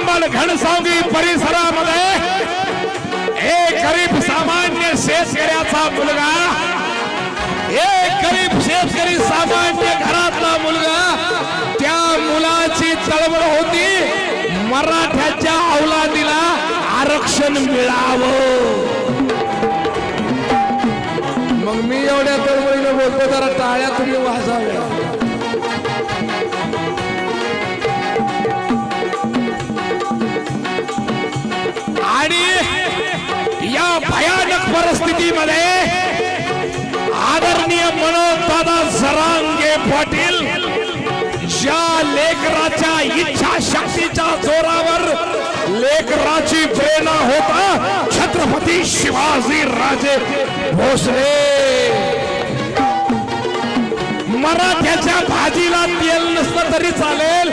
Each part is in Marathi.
अंबड घनसावंगी परिसरामध्ये एक गरीब सामान्य शेतकऱ्याचा मुलगा, एक गरीब शेतकरी सामान्य घरातला मुलगा, त्या मुलाची तळमळ होती मराठ्याच्या औलादीला आरक्षण मिळावं. मग मी एवढ्या तळमळीने बोलतो, जरा टाळ्या तुम्ही वाजवाव्या. आणि या भयानक परिस्थितीमध्ये आदरणीय मनोजदादा जरांगे पाटील ज्या लेकराच्या इच्छाशक्तीच्या जोरावर लेकराची प्रेरणा होता छत्रपती शिवाजी राजे भोसले. मराठ्याच्या भाजीला तेल नसलं तरी चालेल,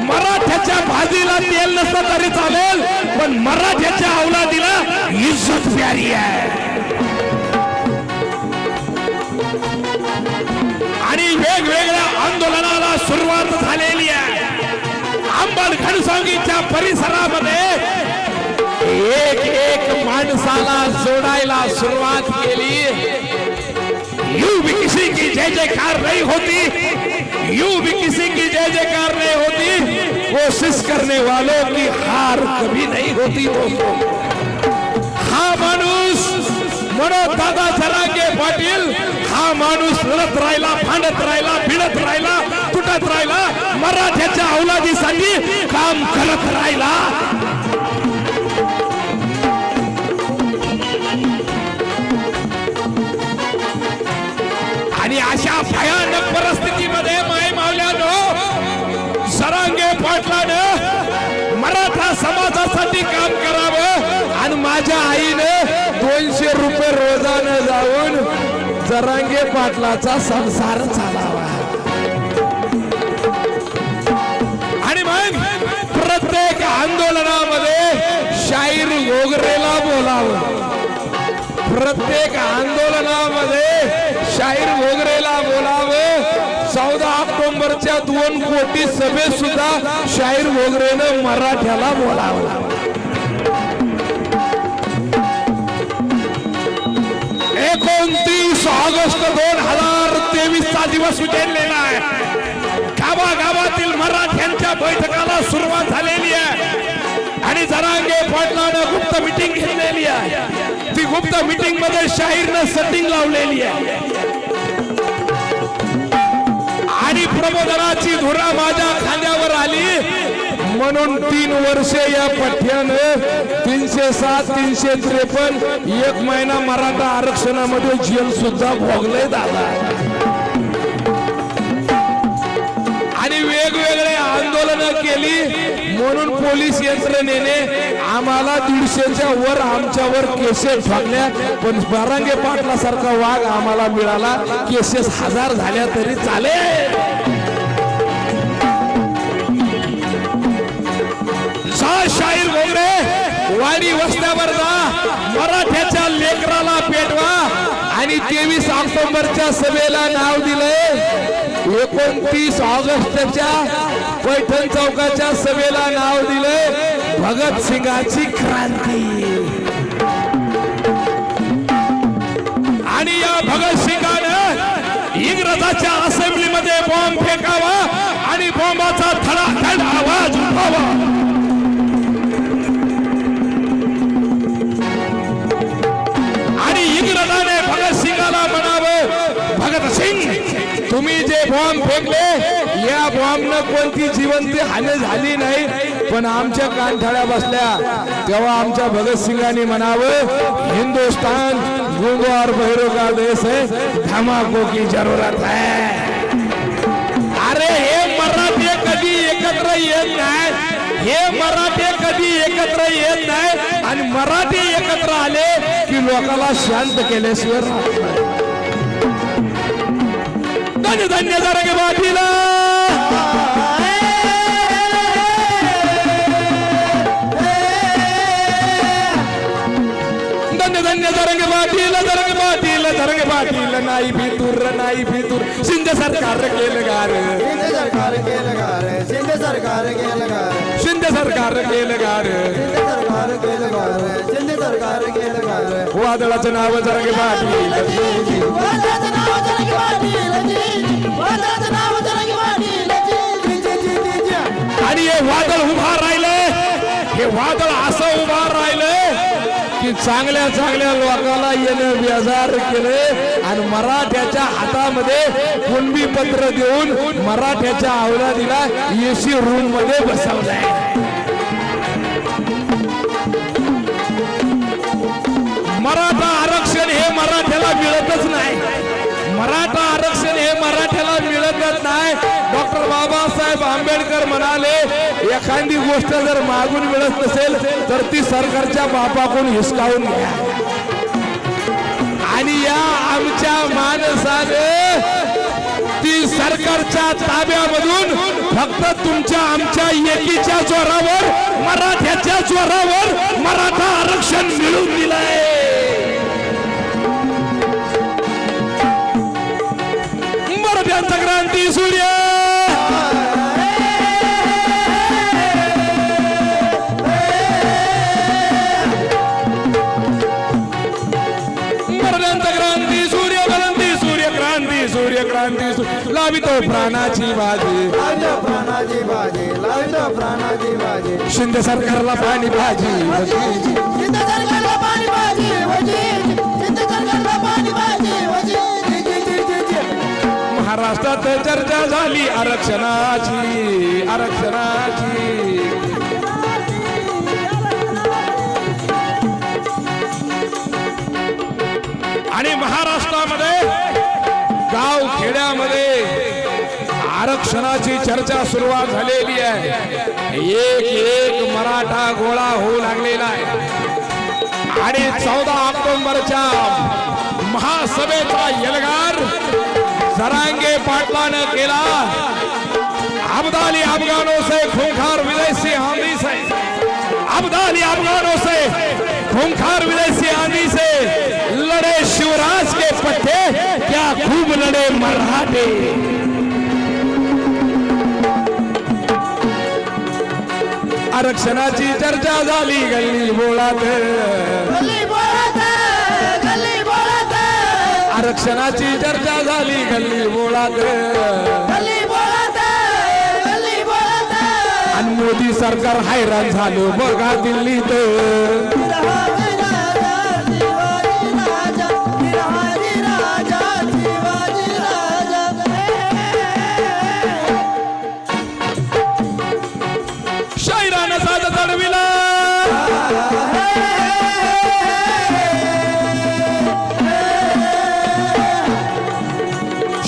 मराठ्याच्या भाजीला तेल नसलं तरी चालेल, पण मराठ्याच्या औलादीला इज्जत प्यारी आहे. आणि वेगवेगळ्या आंदोलनाला सुरुवात झालेली आहे. अंबड घनसावंगीच्या परिसरामध्ये एक एक माणसाला जोडायला सुरुवात केली. यूं भी किसी की जय जयकार नहीं होती, यूं भी किसी की जय जयकार नहीं होती, कोशिश करने वालों की हार कभी नहीं होती. दोस्तों, हा माणूस मनोजदादा जरांगे पाटील, हा माणूस लढत राहिला, भांडत राहिला, भिडत राहिला, तुटत राहिला, मराठ्याच्या औलादीसाठी काम करत राहिला. आणि अशा भयानक परिस्थितीमध्ये माय मावल्यानो जरांगे पाटलानं मराठा समाजासाठी काम करावं. आणि माझ्या आईनं 200 रुपये रोजानं जाऊन जरांगे पाटलाचा संसार चालावा. आणि मग प्रत्येक आंदोलनामध्ये शाहीर घोगरेला बोलावं, प्रत्येक आंदोलनामध्ये शाहीर घोगरेला बोलावं. 14 ऑक्टोबरच्या 2 कोटी सभेत सुद्धा शाहीर घोगरेनं मराठ्याला बोलावं. 29 ऑगस्ट 2023 चा दिवस उजेडलेला आहे. गावागावातील मराठ्यांच्या बैठकाला सुरुवात झालेली आहे. आणि जरांगे पाटलानं गुप्त मीटिंग घेतलेली आहे. ती गुप्त मीटिंग मध्ये शाहीरनं सेटिंग लावलेली आहे. आणि प्रबोधनाची धुरा माझ्या खांद्यावर आली म्हणून 3 वर्षे या पठ्यानं 307, 353 1 महिना मराठा आरक्षणामध्ये जेल सुद्धा भोगले दादा. आणि वेगवेगळे आंदोलन केली म्हणून पोलीस यंत्रणेने आम्हाला 150च्या वर आमच्यावर केसेस ठोकल्या. पण जरांगे पाटला सारखा वाघ आम्हाला मिळाला. केसेस 1000 झाल्या तरी चालेल. शाहीर घोगरे वाडी वस्त्यावर जा, मराठ्याच्या लेकराला पेटवा. आणि 23 ऑक्टोबरच्या सभेला नाव दिले, 29 ऑगस्टच्या पैठण चौकाच्या सभेला नाव दिले भगत सिंगाची क्रांती. आणि या भगत सिंगानं इंग्रजाच्या असेंब्लीमध्ये बॉम्ब फेकावा आणि बॉम्बाचा धडाधड आवाज उठावा. आणि इंग्रजाने भगत सिंगाला म्हणावं, भगत सिंग तुम्ही जे बॉम्ब फेकले या बॉम्बनं कोणती जिवंत हानी झाली नाही, पण आमच्या कानठाळ्या बसल्या. तेव्हा आमच्या भगत सिंगांनी म्हणावं, हिंदुस्तान गूंगो और बहिरों का देश है, धमाकों की जरूरत है. अरे हे मराठी कधी एकत्र येत नाही, हे मराठी कधी एकत्र येत नाही. आणि मराठी एकत्र आले की लोकांना शांत केल्याशिवाय राहत नाही. धन्य धन्य जरांगे पाटीला, धन्य धन्य जरांगे पाटील, जरांगे पाटील, जरांगे पाटील. नाही फितूर, नाही फितूर, शिंदे सरकार केलं गार, शिंदे सरकार केलं गार, शिंदे सरकार केलं गार, शिंदे सरकार सरकार केलं गार सरकार केलं गार शिंदे सरकार केलं गार वादळाचं नाव जरंगे पाटील वादळाचं नाव जरंगे पाटील वादळाचं नाव जरंगे पाटील आणि हे वादळ उभा राहिले हे वादळ असं उभा राहिले की चांगल्या चांगल्या लोकांना येणं बेजार केले आणि मराठ्याच्या हातामध्ये कुणबी पत्र देऊन मराठ्याच्या अवलादीला एसी रूम मध्ये बसवलंय मराठा आरक्षण हे मराठ्याला मिळतच नाही मराठा आरक्षण हे मराठ्याला मिळतच नाही डॉक्टर बाबासाहेब आंबेडकर म्हणाले एखादी गोष्ट जर मागून मिळत नसेल तर ती सरकारच्या बापाकडून हिसकावून घ्या आणि या आमच्या माणसाने ती सरकारच्या ताब्यामधून फक्त तुमच्या आमच्या एकीच्या जोरावर मराठ्याच्या जोरावर मराठा आरक्षण मिळवून दिलंय मराठ्यांचा क्रांती सूर्य मराठ्यांचा क्रांती सूर्य क्रांती सूर्य क्रांती सूर्य क्रांती लावितो प्राणाची बाजी लावतो प्राणाची बाजी लावतो प्राणाची बाजी शिंदे सरकारला पाणी भाजी शिंदे सरकारला पाणी बाजी शिंदे सरकारला पाणी बाजी महाराष्ट्रात चर्चा झाली आरक्षणाची आरक्षणाची आणि महाराष्ट्रामध्ये गाव खेड्यामध्ये आरक्षणाची चर्चा सुरुवात झालेली आहे एक एक मराठा गोळा होऊ लागलेला आहे आणि 14 ऑक्टोबरच्या महासभेचा एल्गार जरांगे पाटलाने केला अब्दाली अफगानों से खूंखार विदेशी आंधी से अब्दाली अफगानों से खूंखार विदेशी आंधी से लड़े शिवराज के पट्टे क्या खूब लड़े मराठे आरक्षणाची चर्चा झाली गल्ली बोळात आरक्षणाची चर्चा झाली गल्ली बोळात आणि मोदी सरकार हैराण झालं बघा दिल्लीत शाहिरानं साज चढविला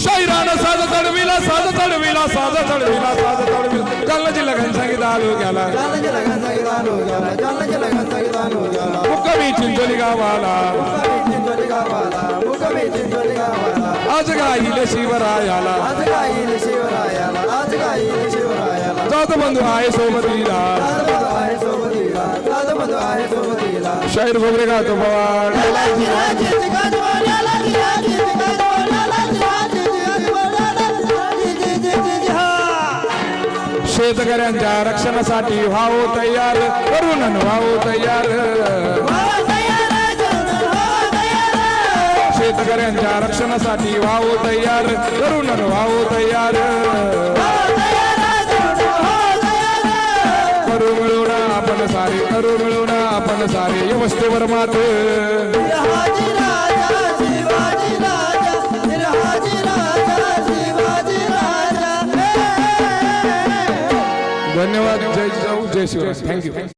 शाहिरानं साज चढविला साज चढविला साज चढविला साज चढविला जालना जिल्हा घनसांगी आलो गेला मुक्कामी चिंचोली गावाला आज गाईल शिवरायाला जात बंधू आहे सोबतीला शाहीर खोबरे गातो पवार शेतकऱ्यांच्या रक्षणासाठी व्हावो तयार करून व्हावो तयार शेतकऱ्यांच्या रक्षणासाठी व्हावो तयार करून व्हावो तयार करू मिळून आपण सारे करू मिळून आपण सारे या वस्तूवर मात धन्यवाद जय जाऊ जय शिवराय थँक्यू